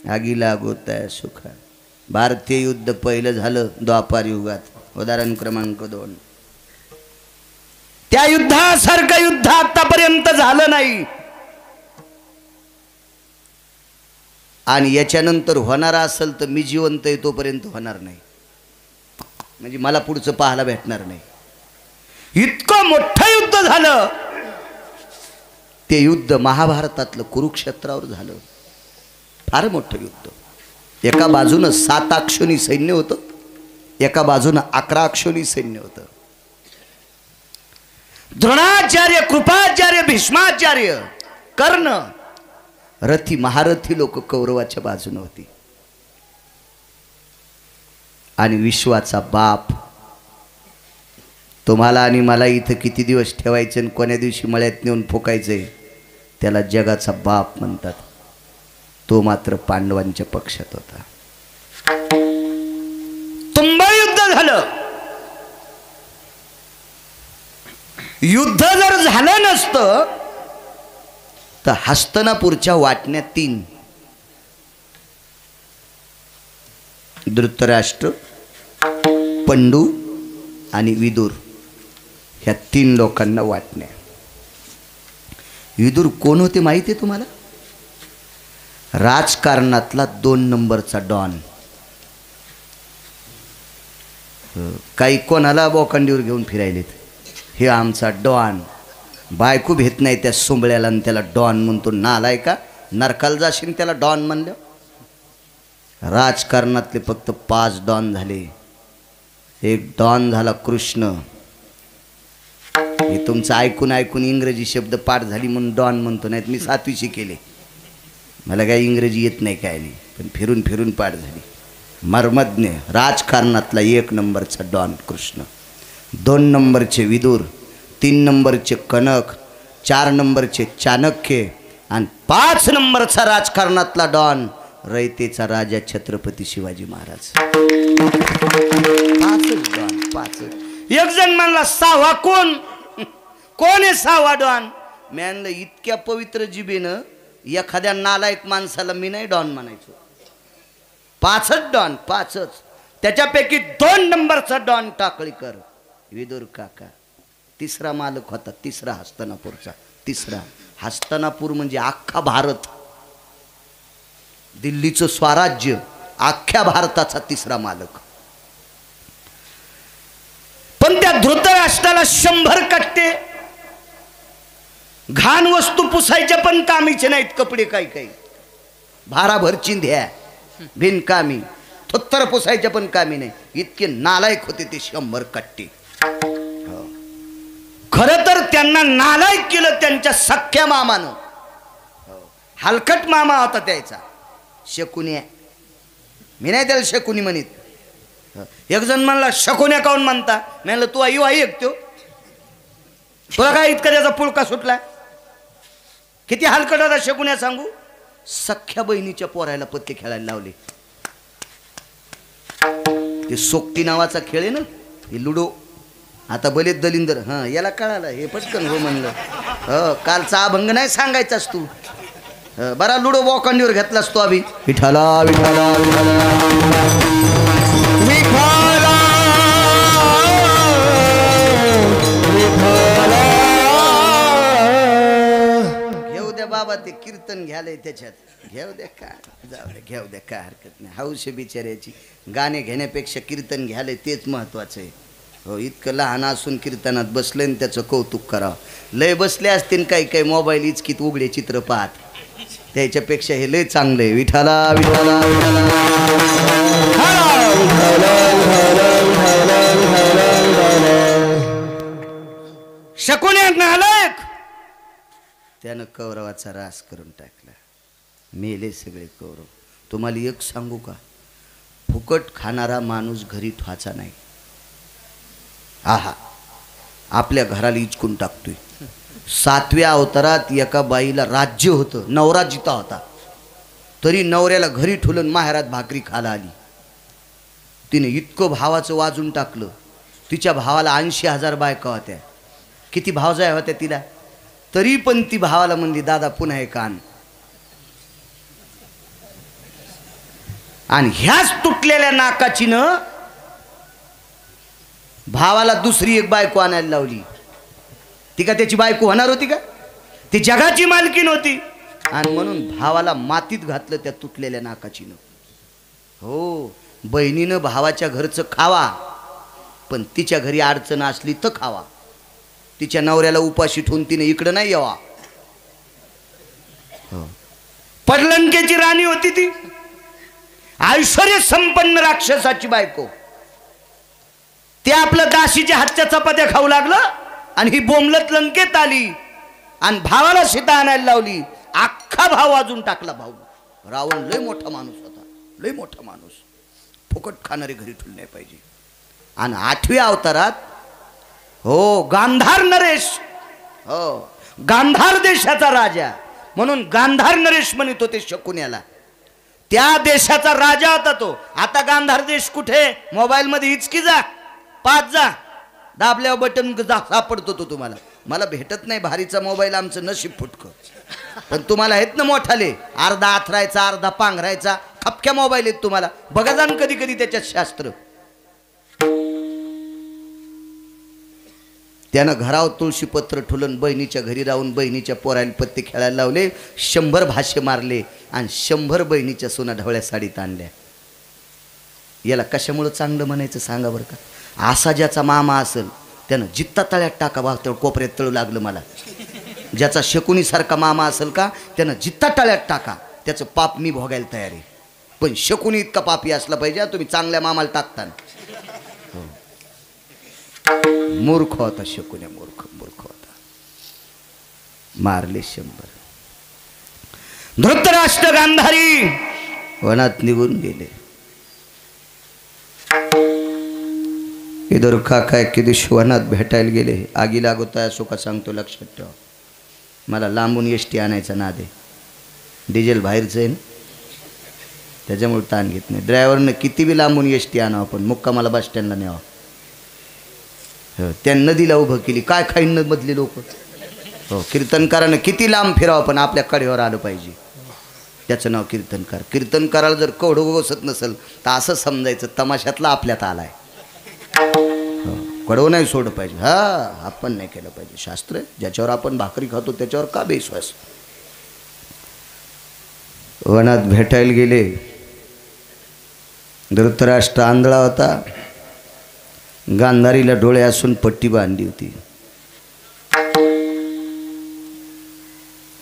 आगी लागोताय सुख. भारतीय युद्ध पहिलं झालं द्वापार युगात. उदाहरण क्रमांक 2. त्या युद्धासारखं युद्ध आतापर्यंत झालं नाही आणि याच्यानंतर होणार असेल तर मी जिवंत आहे तोपर्यंत होणार नाही. म्हणजे मला पुढचं पाहायला भेटणार नाही. इतकं मोठं युद्ध झालं. ते युद्ध महाभारतातलं कुरुक्षेत्रावर झालं. फार मोठं युद्ध. एका बाजूनं 7 अक्षोनी सैन्य होतं, एका बाजूनं 11 अक्षोनी सैन्य होतं. द्रोणाचार्य, कृपाचार्य, भीष्माचार्य, कर्ण, रथी महारथी लोक कौरवाच्या बाजूने होती. आणि विश्वाचा बाप तुम्हाला आणि मला इथं किती दिवस ठेवायचं आणि कोण्या दिवशी मळ्यात नेऊन फुकायचंय त्याला जगाचा बाप म्हणतात. तो मात्र पांडवांच्या पक्षात होता. तुंबळ युद्ध झालं. युद्ध जर झालं नसतं तर हस्तिनापूरच्या वाटण्या 3. धृतराष्ट्र, पंडू आणि विदुर ह्या 3 लोकांना वाटण्या. विदुर कोण होते माहिती आहे तुम्हाला? राजकारणातला 2 नंबरचा डॉन. काही कोणाला बोकांडीवर घेऊन फिरायलेत. हे आमचा डॉन. बायको भेट नाही त्या सोंबळ्याला आणि त्याला डॉन म्हणतो. नालाय का? नरकाला जाशील त्याला डॉन म्हणलं. राजकारणातले फक्त 5 डॉन झाले. एक डॉन झाला कृष्ण. हे तुमचं ऐकून ऐकून इंग्रजी शब्द पाठ झाली म्हणून डॉन म्हणतो. नाहीत मी 7वी शिकेले. मला काही इंग्रजी येत नाही काय नाही, पण फिरून फिरून पाठ झाली. मर्मज्ञ राजकारणातला 1 नंबरचा डॉन कृष्ण. 2 नंबरचे विदुर, 3 नंबरचे कनक, 4 नंबरचे चाणक्य आणि 5 नंबरचा राजकारणातला डॉन रयतेचा राजा छत्रपती शिवाजी महाराज. 5 डॉन. 5. एक जण म्हणला 6वा कोण? कोण आहे 6वा डॉन? मी म्हणलं इतक्या पवित्र जिभेनं एखाद्या नालायक माणसाला मी नाही डॉन म्हणायचो. 5च डॉन. 5च. त्याच्यापैकी 2 नंबरचा डॉन टाकळीकर विदुर काका. 3रा मालक होता. 3रा हस्तिनापूरचा. 3रा हस्तिनापूर म्हणजे अख्खा भारत. दिल्लीचं स्वराज्य अख्ख्या भारताचा 3रा मालक. पण त्या धृतराष्ट्राला 100 कट्टे घाण वस्तू पुसायच्या पण कामीचे नाहीत. कपडे काही काही भाराभर चिंध्या बिनकामी, थोत्तर पुसायच्या पण कामी नाही. इतके नालायक होते ते 100 कट्टे. खरं तर त्यांना नालायक केलं त्यांच्या सख्या मामानं. हलकट मामा होता त्याचा शकुन्या. मी नाही त्याला शकुनी म्हणित. एक जण म्हणला शकुन्या काऊन म्हणता? म्हणलं तू आई आई ऐकतो. तुला काय इतका त्याचा पुळका सुटला? किती हलकट होता शकुन्या सांगू. सख्या बहिणीच्या पोरायला पत्ते खेळायला लावले. ते सोक्ती नावाचा खेळ आहे ना, हे लुडो. आता बलेत दलिंदर. हां याला कळालं. हे पटकन हो म्हणलं. कालचा अभंग नाही सांगायचास तू. बरा लुडो बोकांडीवर घेतलास तो. अभि विठाला विठाला घेऊ द्या बाबा. ते कीर्तन घ्यायला त्याच्यात. घेऊ द्या का जाऊ द्या. घेऊ द्या काय हरकत नाही. हौस बिचाऱ्याची. गाणे घेण्यापेक्षा कीर्तन घ्यायला तेच महत्वाचं आहे. हो इतकं लहान असून कीर्तनात बसले आणि त्याचं कौतुक करावं. लय बसले असतील काही काही मोबाईल इचकीत उघडे चित्र पाहत. त्याच्यापेक्षा हे लय चांगलं आहे. विठाला विठाला शकुन्या नालायक. त्यानं कौरवाचा रास करून टाकला. मेले सगळे कौरव. तुम्हाला एक सांगू का? फुकट खाणारा माणूस घरी ठेवायचा नाही. आहा आपल्या घराला इचकून टाकतोय. 7व्या अवतारात एका बाईला राज्य होतं. नवरा जिता होता. तरी नवऱ्याला घरी ठेवून माहेरात भाकरी खायला आली. तिने इतकं भावाचं वाजून टाकलं. तिच्या भावाला 80,000 बायका होत्या. किती भावजाया होत्या तिला. तरी पण ती भावाला म्हणली दादा पुन्हा हे कान. आणि ह्याच तुटलेल्या नाकाचीनं भावाला दुसरी एक बायको आणायला लावली. ती का त्याची बायको होणार होती का? ती जगाची मालकीण होती. आणि म्हणून भावाला मातीत घातलं त्या तुटलेल्या नाकाचीनं. हो, बहिणीनं भावाच्या घरचं खावा, पण तिच्या घरी अडचण असली तर खावा. तिच्या नवऱ्याला उपाशी ठेवून तिने इकडं नाही यावा. पडलंकेची राणी होती ती, ऐश्वर्य संपन्न राक्षसाची बायको. ते आपलं दाशीच्या हातच्या चपात्या खाऊ लागलं आणि ही बोंबलत लंकेत आली आणि भावाला सीता आणायला लावली. अख्खा भाव वाजून टाकला. भाऊ रावण लय मोठा माणूस होता, लय मोठा माणूस. फुकट खाणारे घरी ठेवले नाही पाहिजे. आणि 8व्या अवतारात हो गांधार नरेश, हो गांधार देशाचा राजा म्हणून गांधार नरेश म्हणत होते शकुन्याला. त्या देशाचा राजा होता तो. आता गांधार देश कुठे? मोबाईल मध्ये हिचकी जा, पाच जा, दाबल्यावर बटन सापडतो तो तुम्हाला. मला भेटत नाही भारीचा मोबाईल, आमचं नशीब फुटकं. पण तुम्हाला आहेत ना मोठाले, अर्धा आथरायचा अर्धा पांघरायचा खपक्या मोबाईल आहेत तुम्हाला. बघा जाण कधी कधी त्याच्यात शास्त्र. त्यानं घरावर तुळशी पत्र ठुलन बहिणीच्या घरी राहून बहिणीच्या पोराला पत्ते खेळायला लावले. 100 भाषे मारले आणि 100 बहिणीच्या सोना ढवळ्या साडीत आणल्या. याला कशामुळं चांगलं म्हणायचं सांगा बरं का? असा ज्याचा मामा असेल त्यानं जित्ता तळ्यात टाका. बा तेवढं कोपऱ्यात तळू लागलं मला. ज्याचा शकुनीसारखा मामा असेल का त्यानं जित्ता तळ्यात टाका. त्याचं पाप मी भोगायला तयार आहे. पण शकुनी इतका पापी असला पाहिजे तुम्ही चांगल्या मामाला टाकता. मूर्ख होता शकुन्या, मूर्ख मूर्ख होता. मारले 100. धृतराष्ट्र गांधारी वनात निघून गेले. इधर काका एके दिवशी वनात भेटायला गेले. आगी लागवता असो का सांगतो, लक्षात ठेवा. मला लांबून एसटी आणायचा नाद आहे. डिझेल बाहेरचं आहे ना, त्याच्यामुळे ताण घेत नाही. ड्रायव्हरनं किती बी लांबून एसटी आणावं पण मुक्कामाला बस स्टँडला न्यावा. त्या नदीला उभं केली. काय खाईन मधली लोक. हो, कीर्तनकारानं किती लांब फिरावं पण आपल्या कडेवर आलं पाहिजे. त्याचं नाव कीर्तनकार. कीर्तनकाराला जर कवडं गोसत नसेल तर असं समजायचं तमाशातला आपल्यात आलाय. कडव नाही सोडलं पाहिजे. हा, आपण नाही केलं पाहिजे. शास्त्र ज्याच्यावर आपण भाकरी खातो त्याच्यावर का बेविश्वास. वनात भेटायला गेले. धृतराष्ट्र आंधळा होता. गांधारीला डोळे असून पट्टी बांधली होती.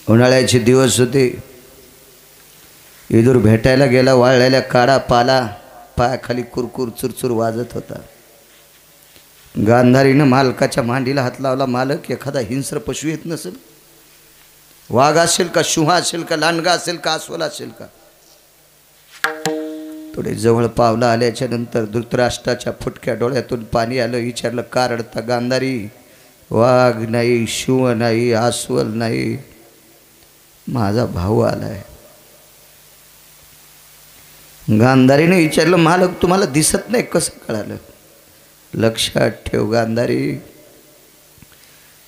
उन्हाळ्याचे दिवस होते. इदूर भेटायला गेला. वाळलेल्या काडा पाला पायाखाली कुरकुर चुरचुर वाजत होता. गांधारीनं मालकाच्या मांडीला हात लावला. मालक, एखादा हिंस्र पशु येत नसेल? वाघ असेल का, शुहा असेल का, लांडगा असेल का, अस्वल असेल का? थोडे जवळ पावलं आल्याच्या नंतर धृतराष्ट्राच्या फुटक्या डोळ्यातून पाणी आलं. विचारलं, का रडता? गांधारी, वाघ नाही, शुह नाही, अस्वल नाही, माझा भाऊ आलाय. गांधारीने विचारलं, मालक तुम्हाला दिसत नाही कसं कळालं? लक्षात ठेव गांधारी,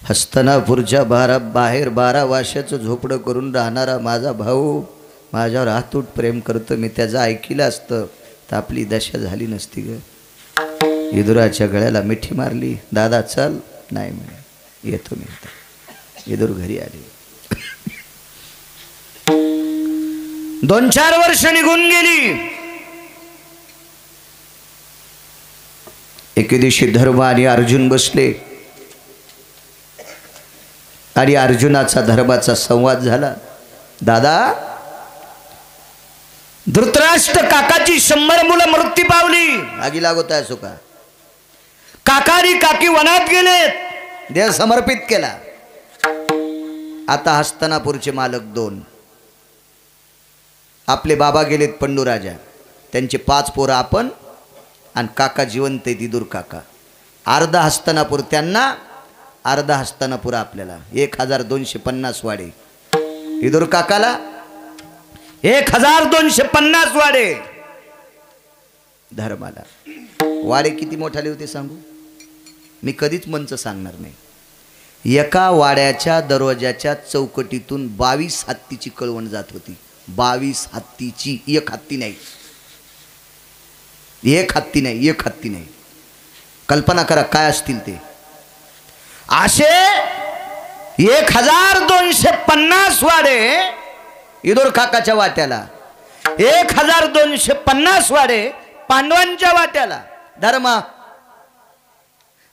हस्तिनापूरच्या बाहेर 12 वर्षाचं झोपडं करून राहणारा माझा भाऊ माझ्यावर अतूट प्रेम करतो. मी त्याचं ऐकलं असतं तर आपली दशा झाली नसती ग. इदुराच्या गळ्याला मिठी मारली. दादा चल. नाही म्हणे, येतो मी. इदुर घरी आली. 2-4 वर्ष निघून गेली. एके दिवशी धर्म आणि अर्जुन बसले आणि अर्जुनाचा धर्माचा संवाद झाला. दादा, धृतराष्ट्र काकाची 100 मुलं मृत्यू पावली. आगी लागवत आहे असो का? काकानी काकी वनात गेलेत. देह समर्पित केला. आता हस्तिनापूरचे मालक 2. आपले बाबा गेलेत पंडूराजा. त्यांचे 5 पोरं आपण आणि काका जिवंत आहेत. इदूर काका. अर्धा हस्तिनापूर त्यांना, अर्धा हस्तिनापूर आपल्याला. 1250 वाडे. इदूर काकाला 1250 वाडे. धर्माला वाडे किती मोठाले होते सांगू? मी कधीच मंच सांगणार नाही. एका वाड्याच्या दरवाजाच्या चौकटीतून 22 हत्तीची कळवण जात होती. 22 हत्तीची. एक हत्ती नाही. एक हत्ती नाही, एक हत्ती नाही. कल्पना करा काय असतील ते. असे 1250 वाडे इदोर काकाच्या वाट्याला, 1250 वाडे पांडवांच्या वाट्याला. धर्म,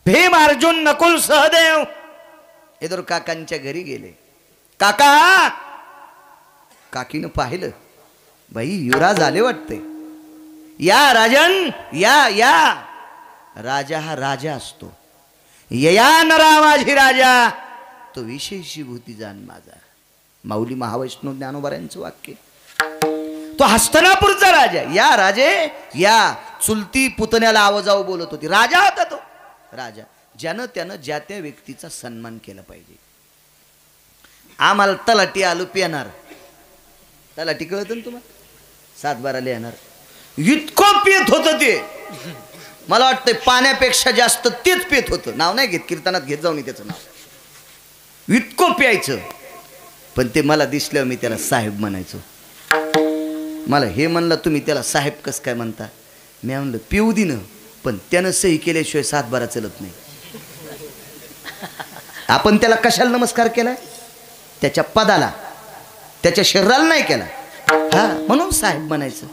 भीम, अर्जुन, नकुल, सहदेव इदोर काकांच्या घरी गेले. काका, काकीनं पाहिलं, बाई युवराज आले वाटते. या राजन, या या. राजा हा राजा असतो. या नरा माझी राजा, तो विशेषी भूती जाण माझा. माऊली महावैष्णव ज्ञानोबारांचं वाक्य. तो हस्तनापूरचा राजा. या राजे या. चुलती पुतण्याला आवाजाव बोलत होती. राजा होता तो राजा. ज्यानं त्यानं ज्या त्या व्यक्तीचा सन्मान केला पाहिजे. आम्हाला तलाठी आलू पिणार. तलाठी कळत ना तुम्हाला, 7-12 येणार. इतकं पेत होतं ते. मला वाटतंय पाण्यापेक्षा जास्त तेच पेत होतं. नाव नाही घेत, कीर्तनात घेत जाऊन त्याचं नाव. इतकं प्यायचं. पण ते मला दिसल्यावर मी त्याला साहेब म्हणायचो. मला हे म्हणलं तुम्ही त्याला साहेब कसं काय म्हणता. मी म्हणलं पिऊ दिनं, पण त्यानं सही केल्याशिवाय 7-12 चलत नाही. आपण त्याला कशाला नमस्कार केलाय? त्याच्या पदाला, त्याच्या शरीराला नाही केला. हा, म्हणून साहेब म्हणायचं.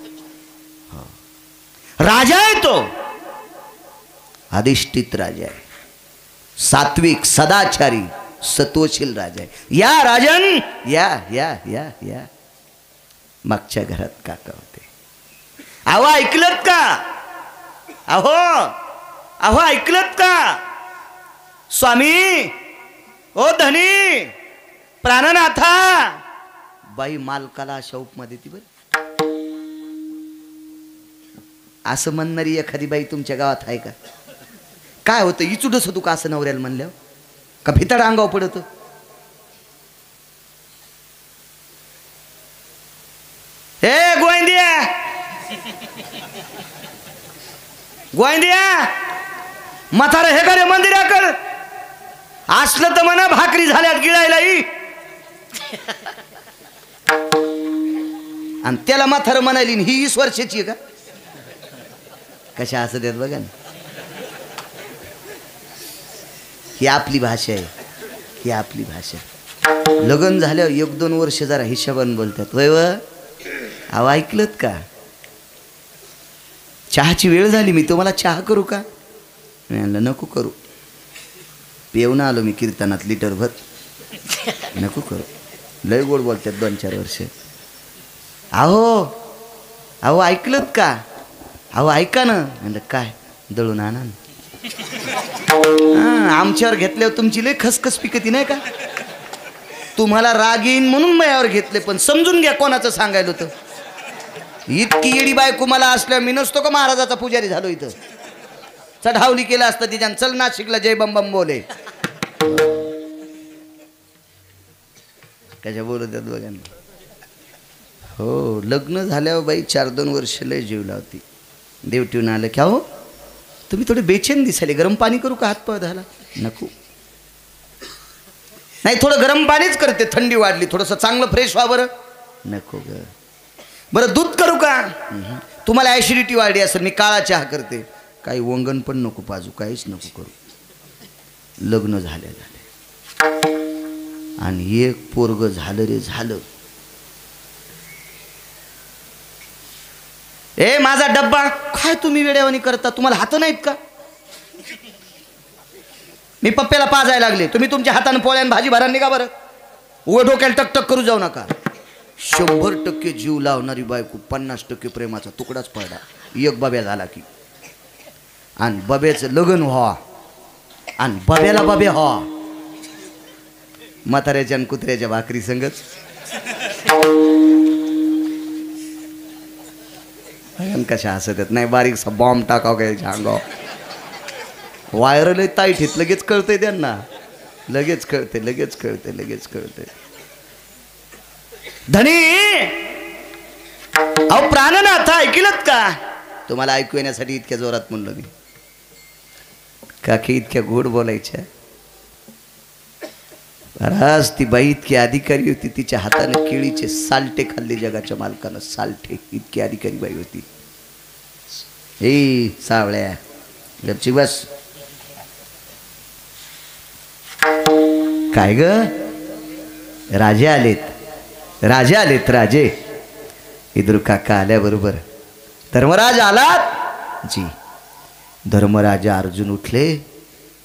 राजा आहे तो, अधिष्ठित राजा आहे. सात्विक, सदाचारी, सत्वशील राजा आहे. या राजन या या या या. मागच्या घरात काका होते. अहो ऐकलत का? अहो अहो ऐकलत का? स्वामी, ओ धनी, प्राणनाथा. बाई मालकाला अशा उपमा देती बरं. असं म्हणणारी एखादी बाई तुमच्या गावात आहे का? काय होतं, इचुडच होतो का असं नवऱ्याला म्हणल्यावर? का भितड अंगाव पडत? हे गोविंदिया, गोविंदिया, म्हातारा हे करे मंदिराकड. असलं तर म्हणा भाकरी झाल्यात गिळायला. आणि त्याला म्हातारं म्हणाली ही 20 वर्षाची आहे का? कशा असं देत बघा ना. ही आपली भाषा आहे, ही आपली भाषा. लग्न झाल्यावर 1-2 वर्ष जरा हिशोबाने बोलतात. वय व अहो ऐकलत का? चहाची वेळ झाली, मी तुम्हाला चहा करू का? मी म्हणलं नको करू. पिऊन आलो मी कीर्तनात लिटरभर. नको करू. लय गोड बोलतात 2-4 वर्ष. अहो अहो ऐकलत का? अहो ऐका ना. म्हणलं काय? दळून आणा. आमच्यावर घेतल्यावर तुमची लय खसखस पिकती नाही का? तुम्हाला राग येईन म्हणून माझ्यावर घेतले, पण समजून घ्या कोणाचं सांगायला होतं. इतकी येडी बायको मला असल्यावर मी नसतो का महाराजाचा पुजारी झालो इथं. चढावली केलं असतं तिच्यानं. चल नाशिकला जय बम बम बोले. कशा बोलत आहेत बघा. हो, लग्न झाल्यावर बाई 4-2 वर्ष लय जीव लावती. देवटीहून आलं की हो तुम्ही थोडे बेचैन दिसाले, गरम पाणी करू का? हातपाय झाला. नको. नाही, थोडं गरम पाणीच करते, थंडी वाढली, थोडंसं चांगलं फ्रेश व्हा बरं. नको ग. बरं दूध करू का? तुम्हाला ॲसिडिटी वाढली असेल, मी काळा चहा करते. काही वंगण पण नको पाजू, काहीच नको करू. लग्न झाले आणि एक पोरग झालं रे झालं. ए माझा डब्बा काय तुम्ही वेड्यावानी करता? तुम्हाला हात नाहीत का? मी पप्प्याला पाजायला लागले, तुम्ही तुमच्या हाताने पोळ्यान भाजी भरा निघा बरं. उघड डोक्याला टकटक करू जाऊ नका. 100% जीव लावणारी बायको 50% प्रेमाचा तुकडाच पडला. एक बब्या झाला की. आणि बब्याचं लग्न व्हा आणि बब्याला बब्या व्हा. म्हाताऱ्याच्या आणि कुत्र्याच्या भाकरी संगच. कशा हसत येत नाही. बारीकसा बॉम्ब टाकाव काय अंगाव. व्हायरल ताईट हित लगेच कळतंय त्यांना. लगेच कळते, लगेच कळते, लगेच कळते. धनी अहो प्राणनाथा ऐकलत का? तुम्हाला ऐकू येण्यासाठी इतक्या जोरात म्हणलं मी. काकी इतक्या गोड बोलायच्या. बराच ती बाई इतकी अधिकारी होती, तिच्या हाताने केळीचे साल्टे खाल्ले जगाच्या मालकानं. साल्टे. इतकी अधिकारी बाई होती. हे सावळ्या गपची बस. काय ग, राजे आलेत, राजे आलेत, राजे. विदुर काका आल्याबरोबर धर्मराज आलात जी. धर्मराजा अर्जुन उठले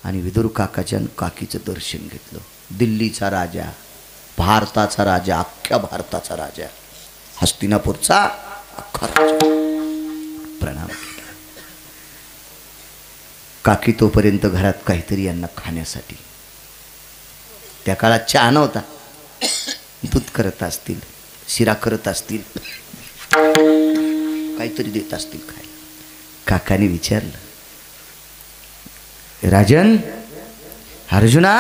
आणि विदुर काकाच्या काकीचं दर्शन घेतलं. दिल्लीचा राजा, भारताचा राजा, अख्ख्या भारताचा राजा, हस्तिनापूरचा अख्खा राजा प्रणाम केला. काकी तोपर्यंत घरात काहीतरी यांना खाण्यासाठी, त्या काळात चहा नव्हता, दूध करत असतील, शिरा करत असतील, काहीतरी देत असतील खायला. काकाने विचारलं, राजन, अर्जुना,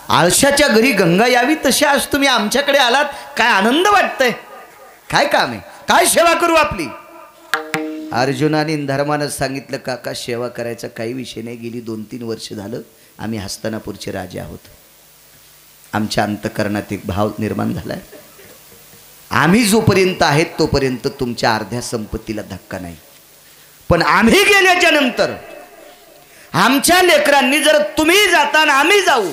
आळशाच्या घरी गंगा यावी तशी आज तुम्ही आमच्याकडे आलात, काय आनंद वाटतंय, काय काम आहे, काय सेवा करू आपली. अर्जुनाने धर्मानं सांगितलं, काका सेवा करायचा काही विषय नाही, गेली 2-3 वर्ष झालं आम्ही हस्तिनापूरचे राजे आहोत. आमच्या अंतःकरणात एक भाव निर्माण झालाय, आम्ही जोपर्यंत आहेत तोपर्यंत तुमच्या अर्ध्या संपत्तीला धक्का नाही, पण आम्ही गेल्याच्या नंतर आमच्या लेकरांनी जर तुम्ही जाताना आम्ही जाऊ,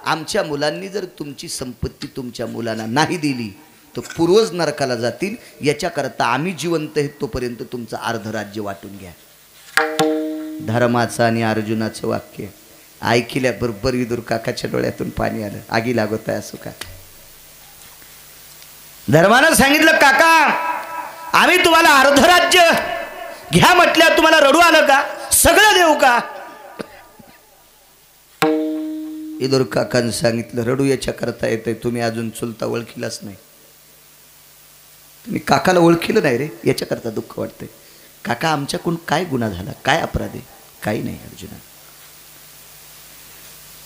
आमच्या मुलांनी जर तुमची संपत्ती तुमच्या मुलांना नाही दिली तर पूर्वज नरकाला जातील. याच्याकरता आम्ही जिवंत आहेत तोपर्यंत तुमचं अर्ध राज्य वाटून घ्या. धर्माचं आणि अर्जुनाचं वाक्य ऐकल्याबरोबर विदुर काकाच्या डोळ्यातून पाणी आलं. आगी लागत आहे असो का. धर्मानं सांगितलं, काका आम्ही तुम्हाला अर्ध राज्य घ्या म्हटल्या, तुम्हाला रडू आलं का, सगळं देऊ का. विदुर काकानं सांगितलं, रडू याच्या करता येतंय, तुम्ही अजून चुलता ओळखीलाच नाही, तुम्ही काकाला ओळखीलं नाही रे, याच्याकरता दुःख वाटतंय. काका आमच्याकडून काय गुन्हा झाला, काय अपराध आहे, काही नाही. अर्जुना,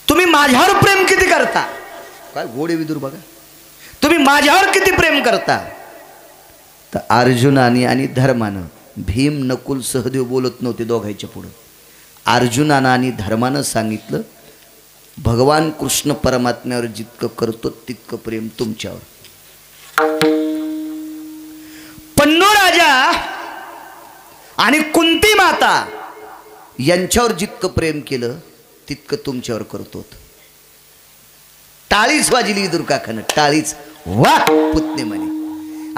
तुम्ही माझ्यावर प्रेम किती करता, काय गोडे विदुर बघा, तुम्ही माझ्यावर किती प्रेम करता. तर अर्जुनाने आणि धर्मानं, भीम नकुल सहदेव बोलत नव्हते दोघांच्या पुढं, अर्जुनानं आणि धर्मानं सांगितलं, भगवान कृष्ण परमात्म्यावर जितकं करतो तितकं प्रेम तुमच्यावर. पन्नू राजा आणि कुंती माता यांच्यावर जितकं प्रेम केलं तितकं तुमच्यावर करतो. टाळीच वाजली विदुर काकानं, टाळीच. वा पुतणे म्हणे,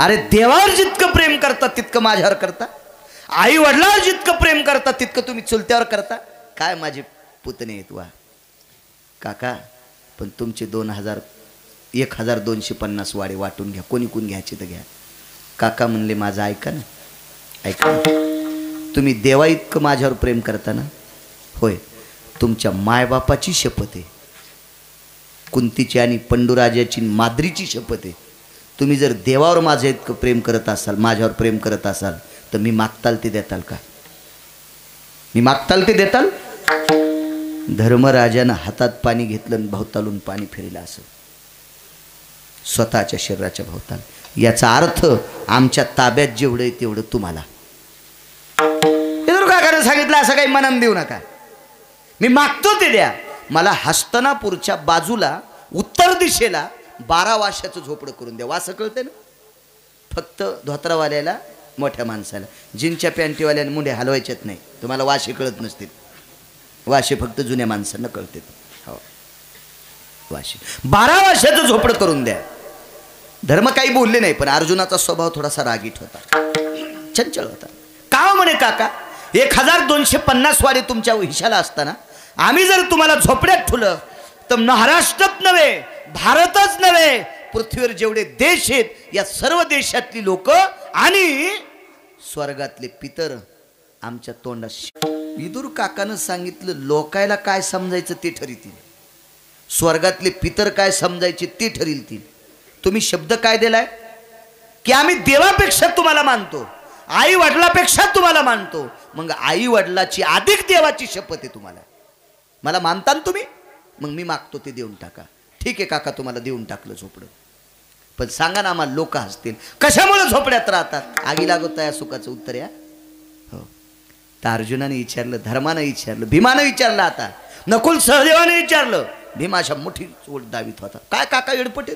अरे देवावर जितकं प्रेम करता तितकं माझ्यावर करता, आई वडिलावर जितकं प्रेम करता तितकं तुम्ही चुलत्यावर करता. काय माझे पुतणे आहेत. वा काका, पण तुमचे 1250 वाडे वाटून घ्या, कोणी कोण घ्यायचे तर घ्या. काका म्हणले, माझं ऐका ना, ऐका, तुम्ही देवा इतकं माझ्यावर प्रेम करता ना. होय, तुमच्या मायबापाची शपथ आहे, कुंतीची आणि पंडूराजाची माद्रीची शपथ आहे. तुम्ही जर देवावर माझं इतकं प्रेम करत असाल, माझ्यावर प्रेम करत असाल, तर मी मागताल ते देताल का, मी मागताल ते देताल. धर्मराजानं हातात पाणी घेतलं आणि भोवतालून पाणी फिरलं असं स्वतःच्या शरीराच्या भोवताल. याचा अर्थ आमच्या ताब्यात जेवढं आहे तेवढं तुम्हाला. काकाने सांगितलं, असं काही मनान देऊ नका, मी मागतो ते द्या. मला हस्तिनापूरच्या बाजूला उत्तर दिशेला 12 वाशाचं झोपडं करून द्या. वासं कळते ना, फक्त धोत्रावाल्याला, मोठ्या माणसाला, जीनच्या पॅन्टीवाल्याने मुंडे हलवायच्यात नाही. तुम्हाला वाशे कळत नसतील, वाशे फक्त जुन्या माणसांना कळते. हो, वाशे 12 वाशाचं झोपडं करून द्या. धर्म काही बोलले नाही, पण अर्जुनाचा स्वभाव थोडासा रागीट होता, चंचल होता. का म्हणे, काका 1250 वाडे तुमच्या हिशाला असताना आम्ही जर तुम्हाला झोपड्यात ठेवलं तर महाराष्ट्रात नव्हे, भारतच नव्हे, पृथ्वीवर जेवढे देश आहेत या सर्व देशातली लोक आणि स्वर्गातले पितर आमच्या तोंडात. विदुर काकानं सांगितलं, लोकायला काय समजायचं ते ठरतील, स्वर्गातले पितर काय समजायचे ते ठरतील. तुम्ही शब्द काय दिलाय की आम्ही देवापेक्षा तुम्हाला मानतो, आई वडिलापेक्षा तुम्हाला मानतो. मग आई वडिलाची अधिक देवाची शपथ आहे तुम्हाला. मला मानता तुम्ही, मग मी मागतो ते देऊन टाका. ठीक आहे काका, तुम्हाला देऊन टाकलं झोपडं, पण सांगा ना आम्हाला, लोक हसतील, कशामुळे झोपड्यात राहतात. आगी लागत आहे सुखाचं उत्तर या. हो, तर अर्जुनाने विचारलं, धर्मानं विचारलं, भीमानं विचारलं, आता नकुल सहदेवाने विचारलं. भीमाशा मोठी चोट दावीत होता, काय काका एडपटेल,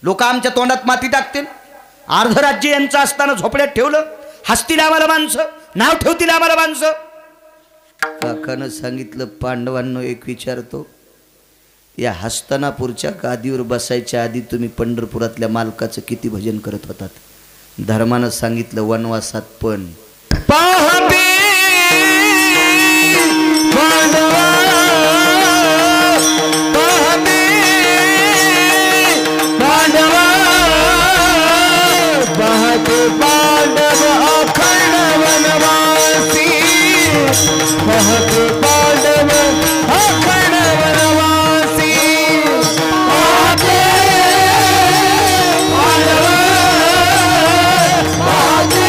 लोक आमच्या तोंडात माती टाकतील, अर्ध राज्य यांचं असताना झोपड्यात ठेवलं, हसतील आम्हाला माणसं, नाव ठेवतील आम्हाला माणसं. काकानं सांगितलं, पांडवांनो एक विचारतो, या हस्तिनापूरच्या गादीवर बसायच्या आधी तुम्ही पंढरपुरातल्या मालकाचं किती भजन करत होतात? धर्मानं सांगितलं, वनवासात पण. पाहते पांडवा पाहते पांडवा पाहते पांडव अखंड वनवासी पाहते पांडव अखंड वनवासी पाहते पांडव पाहते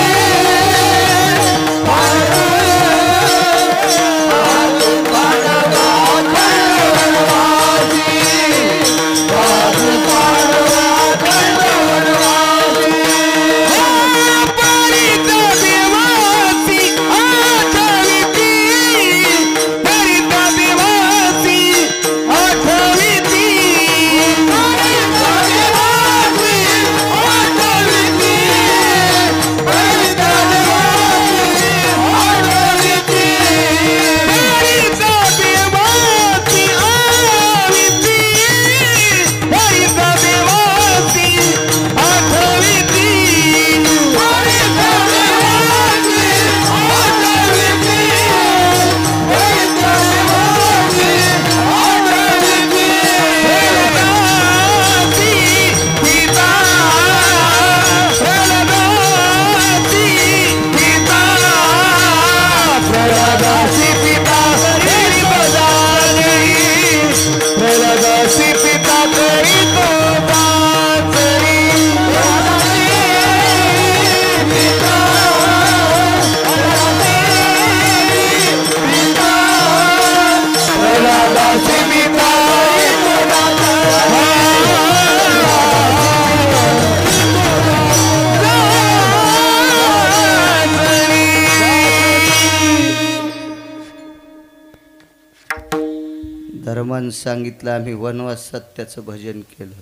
धर्मानं सांगितलं, आम्ही वनवासात त्याचं भजन केलं.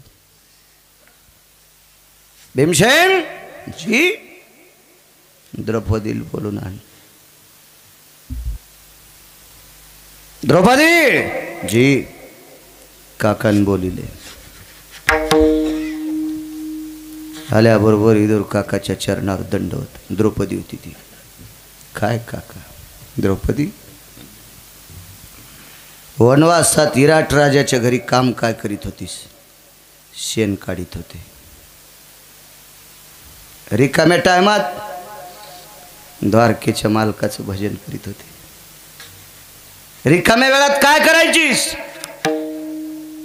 भीमसेन जी द्रौपदीला बोलून आण. द्रौपदी जी काकान बोलिले. आल्याबरोबर इदूर काकाच्या चरणावर दंडवत. द्रौपदी होती ती. काय काका? द्रौपदी, वनवासात विराट राजाच्या घरी काम काय करीत होतीस? शेण काढीत होते. रिकाम्या टायमात द्वारकेच्या मालकाचं भजन करीत होते. रिकाम्या वेळात काय करायचीस?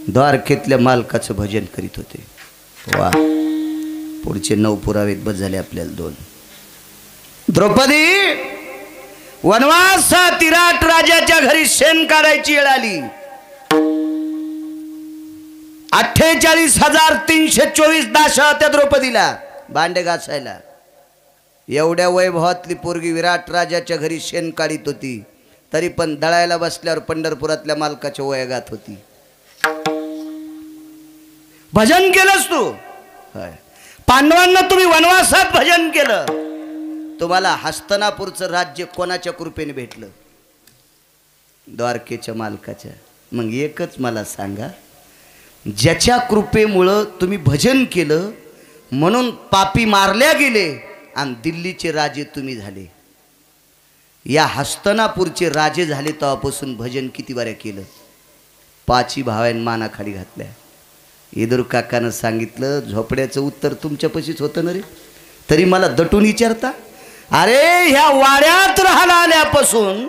द्वारकेतल्या मालकाचं भजन करीत होते. वा, पुढचे 9 पुरावे बस झाले आपल्याला 2. द्रौपदी, वनवासात विराट राजाच्या घरी शेण काढायची वेळ आली. 48,324 दाशा त्या द्रौपदीला भांडे घासायला. एवढ्या वैभवातली पोरगी विराट राजाच्या घरी शेण काढीत होती, तरी पण दळायला बसल्यावर पंढरपुरातल्या मालकाच्या वयागात होती. भजन केलंस तू. पांडवांना तुम्ही वनवासात भजन केलं. तुम्हाला हस्तिनापूरचं राज्य कोणाच्या कृपेने भेटलं? द्वारकेच्या मालकाच्या. मग एकच मला सांगा, ज्याच्या कृपेमुळं तुम्ही भजन केलं म्हणून पापी मारल्या गेले आणि दिल्लीचे राजे तुम्ही झाले. या हस्तिनापूरचे राजे झाले तेव्हापासून भजन किती बऱ्या केलं. 5 भावांनी मानाखाली घातल्या. इदूर काकानं सांगितलं, झोपड्याचं उत्तर तुमच्यापाशीच होतं ना रे, तरी मला दटून विचारता? अरे ह्या वाड्यात राहायला आल्यापासून,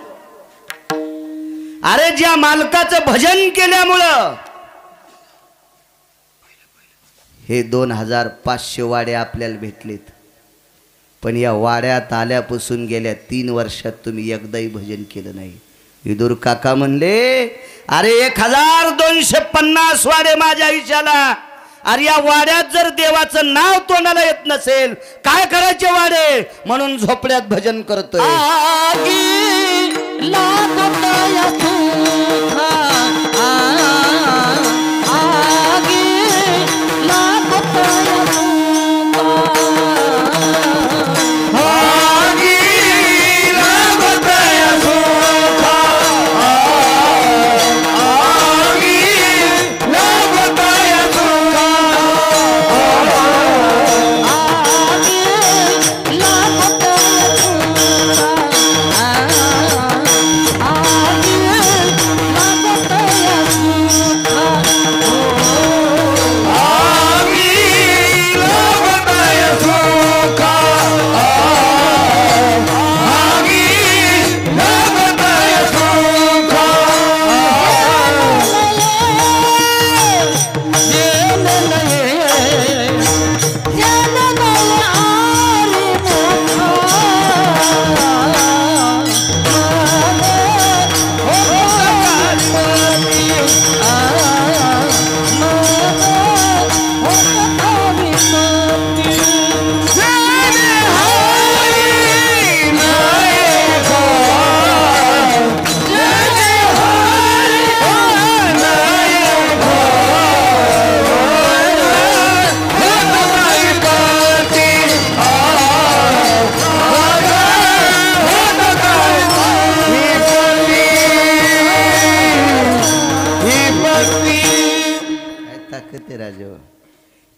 अरे ज्या मालकाचं भजन केल्यामुळं हे 2500 वाडे आपल्याला भेटलेत. पण या वाड्यात आल्यापासून गेल्या 3 वर्षात तुम्ही एकदाही भजन केलं नाही. विदुर काका म्हणले, अरे 1250 वाडे माझ्या आयुष्याला. अरे या वाड्यात जर देवाचं नाव तोंडाला येत नसेल, काय करायचे वाडे? म्हणून झोपड्यात भजन करतोय.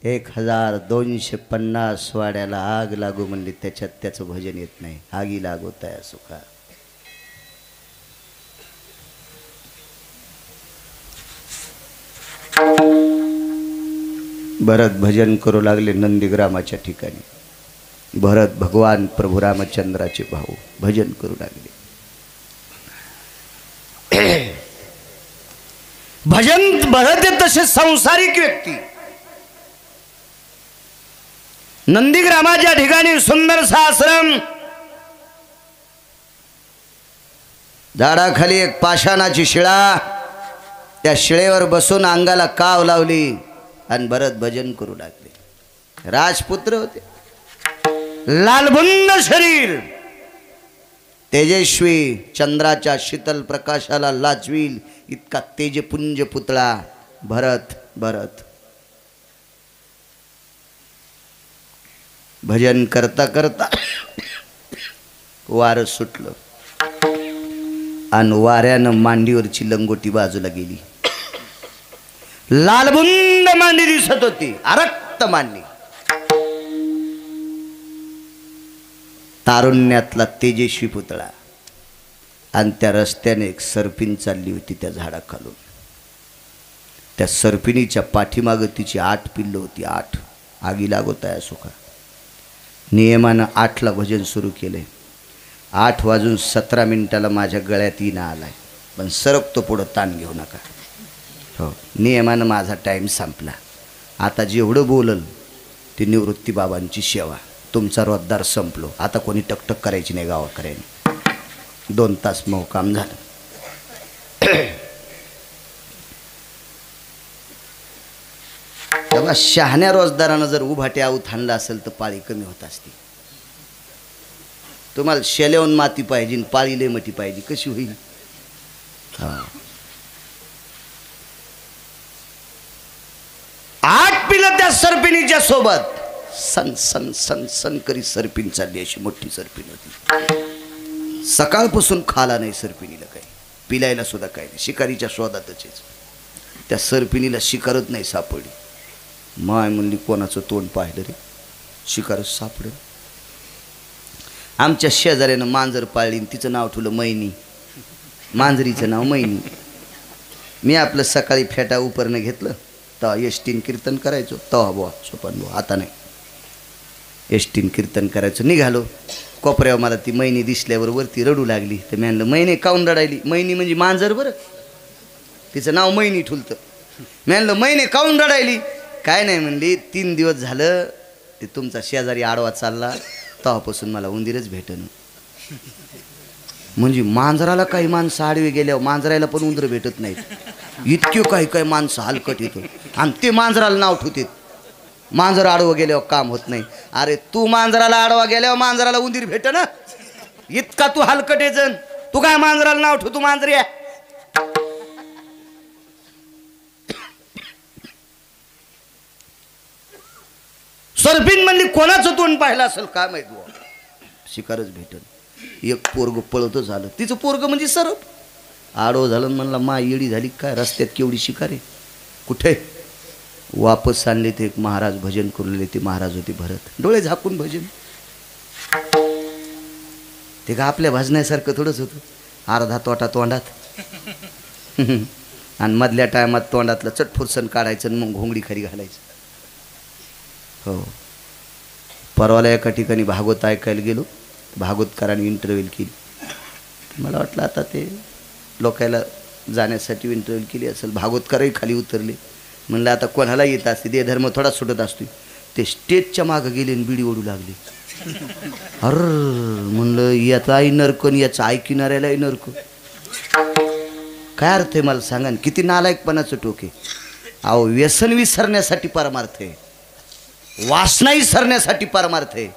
1250 वाड्याला आग लागू म्हणली, त्याच्यात त्याचं भजन येत नाही. आगी लागोत आहे सुखा. भरत भजन करू लागले नंदीग्रामाच्या ठिकाणी. भरत भगवान प्रभू रामचंद्राचे भाऊ भजन करू लागले. भजन भरत तसे संसारिक व्यक्ती. नंदीग्रामाच्या ठिकाणी सुंदरसा आश्रम, झाडाखाली एक पाषाणाची शिळा, त्या शिळेवर बसून अंगाला काव लावली आणि भरत भजन करू लागले. राजपुत्र होते, लालबुंद शरीर, तेजस्वी, चंद्राच्या शीतल प्रकाशाला लाजवील इतका तेजपुंज पुतळा भरत. भरत भजन करता करता वारं सुटलं आणि वाऱ्यानं मांडीवरची लंगोटी बाजूला गेली. लालबुंद मांडी दिसत होती, अरक्त मांडी. तारुण्यातला तेजस्वी पुतळा आणि त्या रस्त्याने एक सर्पिन चालली होती त्या झाडाखालून. त्या सर्पिणीच्या पाठीमागं तिची 8 पिल्लं होती. 8. आगी लागोत आहे सुखा. नियमानं 8ला भजन सुरू केले. 8:17 माझ्या गळ्यात येणं आलाय, पण सरकतो पुढं, ताण घेऊ नका. हो, नियमानं माझा टाईम संपला. आता जेवढं बोलल ते निवृत्ती बाबांची सेवा. तुमचा रोजदार संपलो. आता कोणी टकटक करायची नाही गावाकडे. 2 तास मग काम झालं. तेव्हा शहाण्या रोजदारानं जर उभाटे आऊत हाणला असेल तर पाळी कमी होत असते. तुम्हाला शेल्याहून माती पाहिजे, पाळी लय मती पाहिजे, कशी होईल? हा, 8 पिलं त्या सर्पिणीच्या सोबत. सन सन सन सन करी सर्पिन चालली. अशी मोठी सर्पिन होती. सकाळपासून खाला नाही सर्पिणीला काही, पिलायला सुद्धा काही नाही. शिकारीच्या शोधातच. त्या सर्पिणीला शिकारच नाही सापडली. माय म्हणली कोणाचं तोंड पाहिलं रे, शिकारच सापडेल. आमच्या शेजाऱ्यानं मांजर पाळली, तिचं नाव ठेवलं मैनी. मांजरीचं नाव मैनी. मी आपलं सकाळी फेटा उपरनं घेतलं तेव्हा एसटीन कीर्तन करायचो. तेव्हा बुवा सोपान बुवा, आता नाही. एसटीन कीर्तन करायचं. निघालो कोपऱ्यावर, मला ती मैनी दिसल्यावर वरती रडू लागली. तर मी म्हणलं मैनी काऊन रडायली? मैनी म्हणजे मांजर बरं, तिचं नाव मैनी ठुलतं. मी म्हणलं मैनी काऊन रडायली? काय नाही म्हणली, 3 दिवस झालं ते तुमचा शेजारी आडवा चालला, तेव्हापासून मला उंदीरच भेटन. म्हणजे मांजराला काही माणसं आडवे गेल्यावर मांजरायला पण उंदर भेटत नाहीत. इतके काही काही माणसं हलकट येतो आणि ते मांजराला नाव ठेवतात. मांजर आडवं गेल्यावर काम होत नाही. अरे तू मांजराला आडवा गेल्यावर मांजराला उंदीर भेट ना, इतका तू हलकट येजन. तू काय मांजराला नाव ठेव, तू मांजरी आहे. सर्पिन म्हणली कोणाचं तोंड पाहिलं असेल काय माहित बुवा, शिकारच भेटल. एक पोरग पळत झालं, तिचं पोरग म्हणजे सरप आडो झालं. म्हणला मा येडी झाली काय, रस्त्यात केवढी शिकार आहे. कुठे वापस आणले ते एक महाराज भजन करूले. ते महाराज होते भरत. डोळे झाकून भजन. ते का आपल्या भजण्यासारखं थोडंच होतं. अर्धा तोटा तोंडात आणि मधल्या टायमात तोंडातलं चटफुरसन काढायचं आणि मग घोंगडी खरी घालायचं. हो, परवाला एका ठिकाणी भागवत ऐकायला गेलो. भागवतकारांनी इंटरव्ह्यू केली. मला वाटलं आता ते लोकायला जाण्यासाठी इंटरव्ह्यू केली असेल. भागवतकारही खाली उतरले. म्हणलं आता कोणाला येत असते, ते धर्म थोडा सुटत असतो. ते स्टेजच्या मागं गेले आणि बिडी ओढू लागले. अर म्हणलं याचा आई नरक आणि याचा ऐकणाऱ्यालाही नरक. काय अर्थ आहे मला सांगा ना, किती नालायकपणाचं टोके. अहो व्यसन विसरण्यासाठी परमार्थ आहे, वासनाही सरण्यासाठी परमार्थ आहे.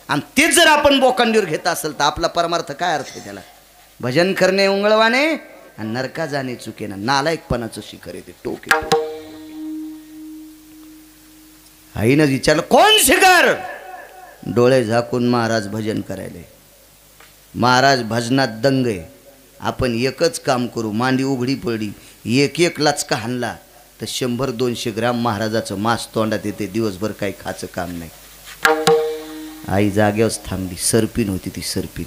आणि तेच जर आपण बोकांडीवर घेत असेल तर आपला परमार्थ काय अर्थ आहे त्याला? भजन करणे उंगळवाने आणि नरका जाणे चुकेना. नालायकपणाचं शिखर आहे ते, टोके. आईनं विचारलं कोण शिकार? डोळे झाकून महाराज भजन करायले. महाराज भजनात दंग आहे. आपण एकच काम करू, मांडी उघडी पडली, एक एक लचका हाणला तर 100-200 ग्रॅम महाराजाचं मांस तोंडात येते, दिवसभर काही खायचं काम नाही. आई जाग्यावरच थांबली. सरपीन होती ती सरपीन.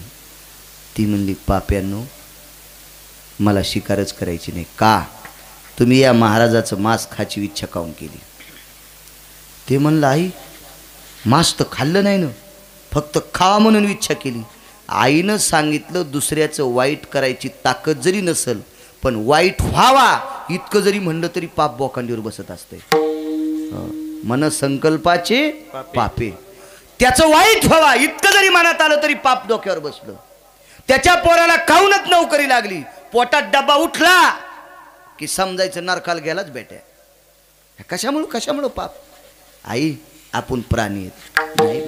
ती म्हणली पाप्यांनो मला शिकारच करायची नाही. का? तुम्ही या महाराजाचं मांस खायची इच्छा काऊन केली? ते म्हणलं आई मांस तर खाल्लं नाही ना, फक्त खावा म्हणून इच्छा केली. आईनं सांगितलं दुसऱ्याचं वाईट करायची ताकद जरी नसल पण वाईट व्हावा इतकं जरी म्हणलं तरी पाप बोकांडीवर बसत असते. मन संकल्पाचे पापे. त्याचं वाईट व्हावा इतकं जरी मनात आलं तरी पाप डोक्यावर बसलं. त्याच्या पोराला खाऊनच नोकरी लागली, पोटात डब्बा उठला की समजायचं नरकाला गेलाच बेट्या. कशामुळं पाप? आई आपण प्राणी आहेत. नाही,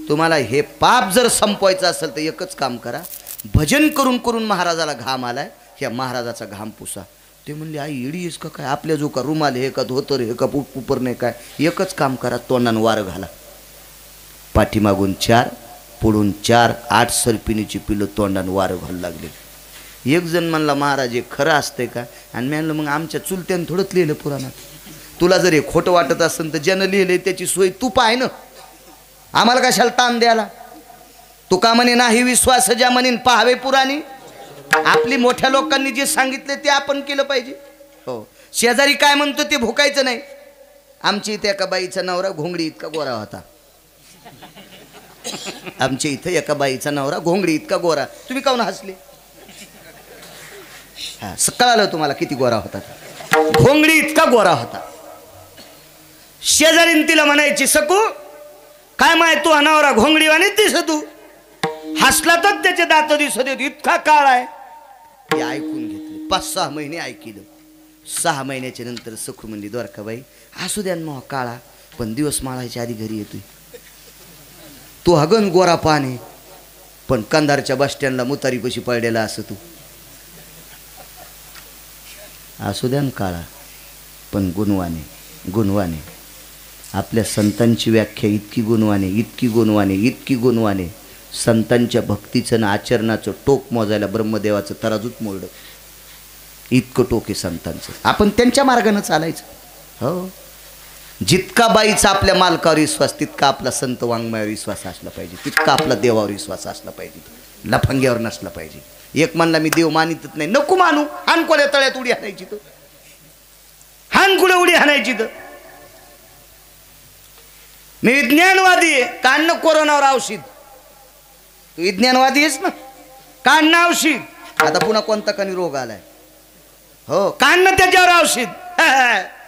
तुम्हाला हे पाप जर संपवायचं असेल तर एकच काम करा. भजन करून करून महाराजाला घाम आलाय, ह्या महाराजाचा घाम पुसा. ते म्हणले आई इडी आहेस का काय? आपल्या जो का रुमाल हे का धोतर हे का उपर नाही काय? एकच काम करा, तोंडानं वारं घाला. पाठीमागून 4 पुढून 4 8 सरपिणीची पिलं तोंडानं वारं घालू लागले. एक जण म्हणला महाराज हे खरं असतंय का? आणि मी म्हणलं मग आमच्या चुलत्यानं थोडंच लिहिलं पुराणात. तुला जर हे खोटं वाटत असेल तर ज्यानं लिहिलंय त्याची सोय तू पाय ना, आम्हाला कशाला ताण द्यायला? तुका म्हणे नाही विश्वास ज्या म्हणेन पाहावे पुराणी. आपली मोठ्या लोकांनी जे सांगितले ते आपण केलं पाहिजे. हो, शेजारी काय म्हणतो ते भुकायचं नाही. आमच्या इथे एका बाईचा नवरा घोंगडी इतका गोरा होता. आमच्या इथे एका बाईचा नवरा घोंगडी इतका गोरा. तुम्ही काऊन हसले? हा, कळालं तुम्हाला किती गोरा होता? घोंगडी इतका गोरा होता. शेजारीन तिला म्हणायची सकू काय माय तू नवरा घोंगडीवाने दिसत. तू हसला तर त्याचे दात दिसत येत, इतका काळ आहे. हे ऐकून घेतले. 5-6 महिने ऐकिलं. 6 महिन्याच्या नंतर सखू म्हणली द्वारकाबाई असू द्या मग काळा, पण दिवस माळायच्या आधी घरी येतोय. तू हगन गोरा पाने पण कंधारच्या बस स्टँडला मुतारीपाशी पडलेला असं तू. असू द्या काळा पण गुणवाने. आपल्या संतांची व्याख्या इतकी गुणवाने. संतांच्या भक्तीचं ना आचरणाचं टोक मोजायला ब्रह्मदेवाचं तराजूत मोडलं. इतकं टोक आहे संतांचं. आपण त्यांच्या मार्गानं चालायचं. हो, जितका बाईचा आपल्या मालकावर विश्वास तितका आपला संत वाङ्मयावर विश्वास असला पाहिजे, तितका आपला देवावर विश्वास असला पाहिजे, लफंग्यावर नसला पाहिजे. एक म्हणला मी देव मानितच नाही, नको मानू. हान कोल्या तळ्यात उडी हाणायची तर, हान कुठे उडी हाणायची तर. मी विज्ञानवादी आहे, काढणं कोरोनावर औषध. तू विज्ञानवादी आहेस ना, काढणं औषध. आता पुन्हा कोणता कणी रोग आलाय, हो काढणं त्याच्यावर औषध.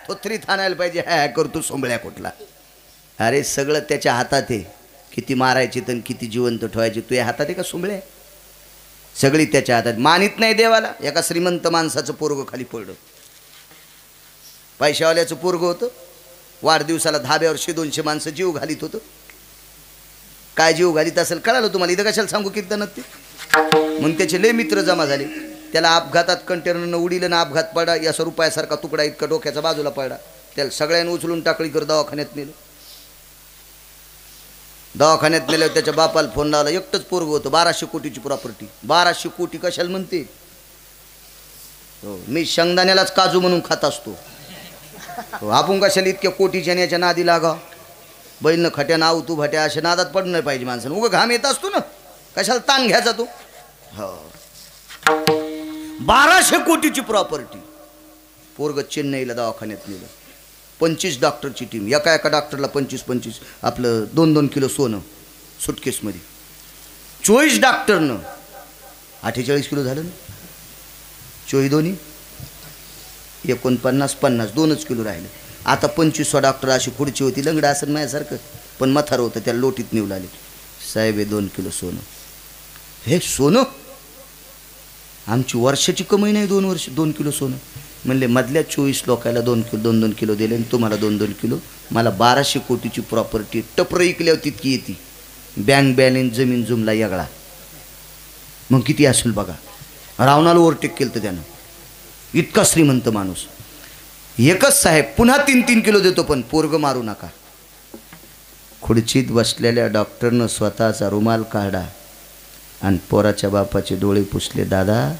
थोथरीत आणायला पाहिजे. करतो सोंबळ्या कुठला. अरे सगळं त्याच्या हातात आहे. किती मारायची तर किती जिवंत ठेवायची तुझ्या हातात आहे का सोंबळ्या? सगळी त्याच्या हातात. मानित नाही देवाला. एका श्रीमंत माणसाचं पोरगं खाली पडलं. पैशावाल्याचं पोरगं होतं. वाढदिवसाला धाब्यावर 100-200 माणसं जीव घालीत होतं. काय जीव घालीत असेल कळालं तुम्हाला? इथं कशाला सांगू कीर्तनात ते. मग त्याचे लय मित्र जमा झाले. त्याला अपघातात कंटेनरनं उडीलं ना, अपघात पडा, या रुपयासारखा तुकडा इतका डोक्याचा बाजूला पडला. त्याला सगळ्यांनी उचलून टाकळी कर दवाखान्यात नेलं. दवाखान्यात नेल्यावर त्याच्या बापाला फोन लावला. एकटंच पोरगं होतं. 1200 कोटीची प्रॉपर्टी. 1200 कोटी कशाला म्हणते? हो, मी शेंगदाण्यालाच काजू म्हणून खात असतो. आपण कशाला इतक्या कोटीच्या याच्या नादी लागा? बैलनं खट्या नाव तू भट्या अशा नादात पडलं नाही पाहिजे माणसानं. उगं घाम येत असतो ना, कशाला ताण घ्यायचा तू? हो, 1200 कोटीची प्रॉपर्टी. पोरगं चेन्नईला दवाखान्यात नेलं. 25 डॉक्टरची टीम. एका डॉक्टरला 25 आपलं 2-2 किलो सोनं सुटकेसमध्ये. 24 डॉक्टरनं 48 किलो झालं ना. 24 दोन्ही 49-50 2च किलो राहिले. आता 25 डॉक्टर अशी खुर्ची होती. लंगडा असं माझ्यासारखं पण मथार होतं. त्याला लोटीत नेऊ लागले. साहेब हे 2 किलो सोनं. हे सोनं आमची वर्षाची कमाई नाही. 2 किलो सोनं. म्हणले मधल्या 24 लोकायला 2 किलो दिले आणि तुम्हाला 2 किलो. मला 1200 कोटीची प्रॉपर्टी टपरं इकल्यावर तितकी येते. बँक बॅलेन्स जमीन जुमला यागळा. मग किती असेल बघा. रावणाला ओव्हरटेक केलं तर त्यानं. इतका श्रीमंत माणूस. एकच साहेब पुन्हा 3 किलो देतो पण पोरग मारू नका. खुर्चीत बसलेल्या डॉक्टरनं स्वतःचा रुमाल काढा आणि पोराच्या बापाचे डोळे पुसले. दादा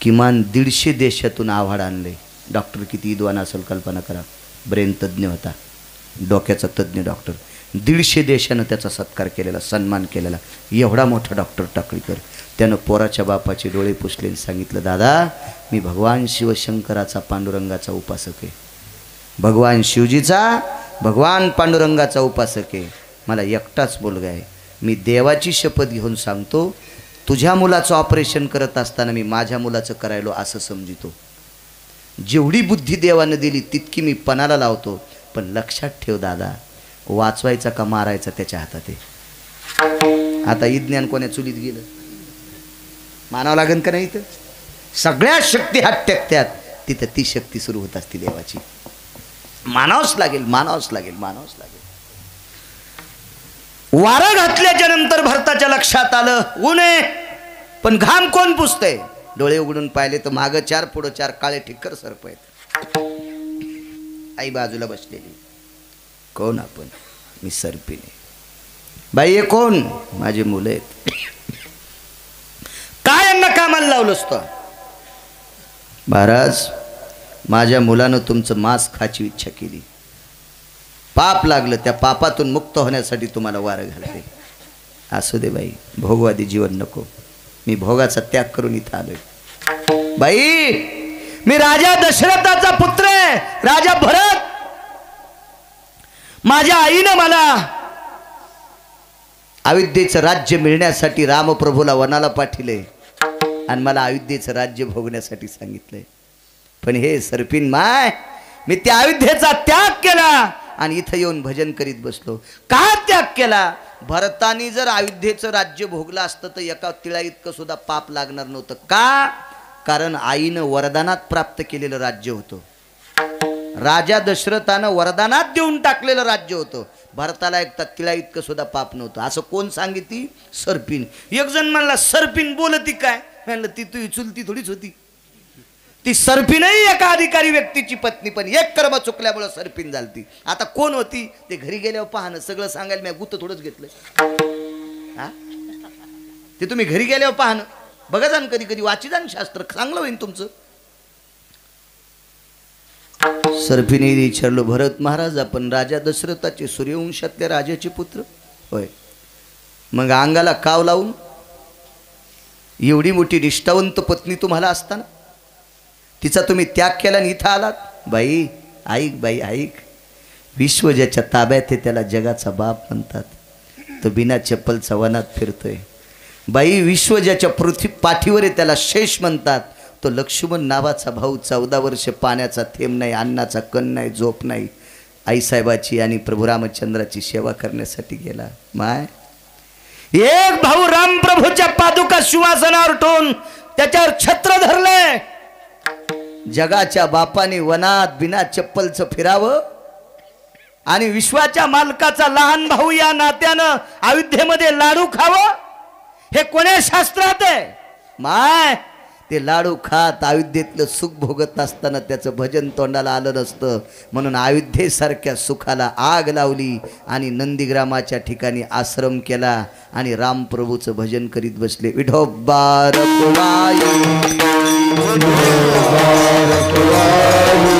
किमान 150 देशातून आव्हाड आणले. डॉक्टर किती विद्वान असेल कल्पना करा. ब्रेन तज्ज्ञ होता, डोक्याचा तज्ज्ञ डॉक्टर. 150 देशानं त्याचा सत्कार केलेला, सन्मान केलेला. एवढा मोठा डॉक्टर टाकळीकर. त्यानं पोराच्या बापाचे डोळे पुसले आणि सांगितलं, दादा मी भगवान शिवशंकराचा पांडुरंगाचा उपासक आहे, भगवान शिवजीचा भगवान पांडुरंगाचा उपासक आहे. मला एकटाच मुलगा आहे. मी देवाची शपथ घेऊन सांगतो, तुझ्या मुलाचं ऑपरेशन करत असताना मी माझ्या मुलाचं करायलो असं समजितो. जेवढी बुद्धी देवानं दिली तितकी मी पणाला लावतो. पण लक्षात ठेव दादा, वाचवायचा का मारायचा त्याच्या हातात आहे. आता विज्ञान कोण्या चुलीत गेलं, मानावं लागेल का नाही? तर सगळ्या शक्ती हात टेकत्यात, तिथं ती शक्ती सुरू होत असते देवाची. मानावंच लागेल, मानावंच लागेल, मानावंच लागेल. वारा घातल्याच्या नंतर भरताच्या लक्षात आलं ऊन आहे, पण घाम कोण पुसतंय? डोळे उघडून पाहिले तर मागं 4 पुढं 4 काळे ठिक्कर सर्प आहेत. आई बाजूला बसलेली. कोण आपण? मी सर्पिणी. बाई हे कोण? माझे मुलं आहेत. काय यांना कामाला लावलं असतं? महाराज माझ्या मुलानं तुमचं मांस खायची इच्छा केली, पाप लागलं, त्या पापातून मुक्त होण्यासाठी तुम्हाला वारं घालते. असू दे बाई, भोगवादी जीवन नको, मी भोगाचा त्याग करून इथं आलोय. बाई मी राजा दशरथाचा पुत्र आहे, राजा भरत. माझ्या आईनं मला अयोध्येचं राज्य मिळण्यासाठी रामप्रभूला वनाला पाठविले आणि मला अयोध्येचं राज्य भोगण्यासाठी सांगितलंय. पण हे सर्पिन माय, मी त्या अयोध्येचा त्याग केला आणि इथं येऊन भजन करीत बसलो. का त्याग केला? भरतानी जर अयोध्येचं राज्य भोगलं असतं तर एका तिळा इतकं सुद्धा पाप लागणार नव्हतं. का? कारण आईनं वरदानात प्राप्त केलेलं राज्य होतं. राजा दशरथानं वरदानात देऊन टाकलेलं राज्य होतं. भरताला एक तिळा इतकं सुद्धा पाप नव्हतं. असं कोण सांगितली? सर्पिन. एक जण म्हणला सर्पिन बोलती काय? म्हणलं ती तुझी चुलती थोडीच होती. ती सर्पिनही एका अधिकारी व्यक्तीची पत्नी, पण एक कर्म चुकल्यामुळे सर्पिन झालती. आता कोण होती ते घरी गेल्यावर पाहणं, सगळं सांगायला मी गुत्त थोडंच घेतलंय. ते तुम्ही घरी गेल्यावर पाहणं, बघा जाण, कधी कधी वाची जाण शास्त्र, चांगलं होईल तुमचं. सर्पिने विचारलं, भरत महाराज आपण राजा दशरथाचे सूर्यवंशातल्या राजाचे पुत्र? होय. मग अंगाला काव लावून एवढी मोठी निष्ठावंत पत्नी तुम्हाला असताना तिचा तुम्ही त्याग केला आणि इथं आलात? बाई ऐक, बाई ऐक, विश्व ज्याच्या ताब्यात आहे त्याला जगाचा बाप म्हणतात. तो बिना चप्पलचा वनात फिरतोय. बाई विश्व ज्याच्या पृथ्वी पाठीवर आहे त्याला शेष म्हणतात. तो लक्ष्मण नावाचा भाऊ 14 वर्ष पाण्याचा थेंब नाही, अन्नाचा कण नाही, झोप नाही, आईसाहेबाची आणि प्रभू रामचंद्राची सेवा करण्यासाठी गेला. माय एक भाऊ रामप्रभूच्या पादुका सिंहासनावर ठेवून त्याच्यावर छत्र धरले. जगाच्या बापाने वनात बिना चप्पलचं फिरावं आणि विश्वाच्या मालकाचा लहान भाऊ या नात्यानं अयोध्येमध्ये लाडू खावं, हे कोण्या शास्त्रात आहे? माय ते लाडू खात अयोध्येतलं सुख भोगत असताना त्याचं भजन तोंडाला आलं नसतं, म्हणून अयोध्येसारख्या सुखाला आग लावली आणि नंदीग्रामाच्या ठिकाणी आश्रम केला आणि रामप्रभूचं भजन करीत बसले. विठोबा रखुमाई, विठोबा रखुमाई,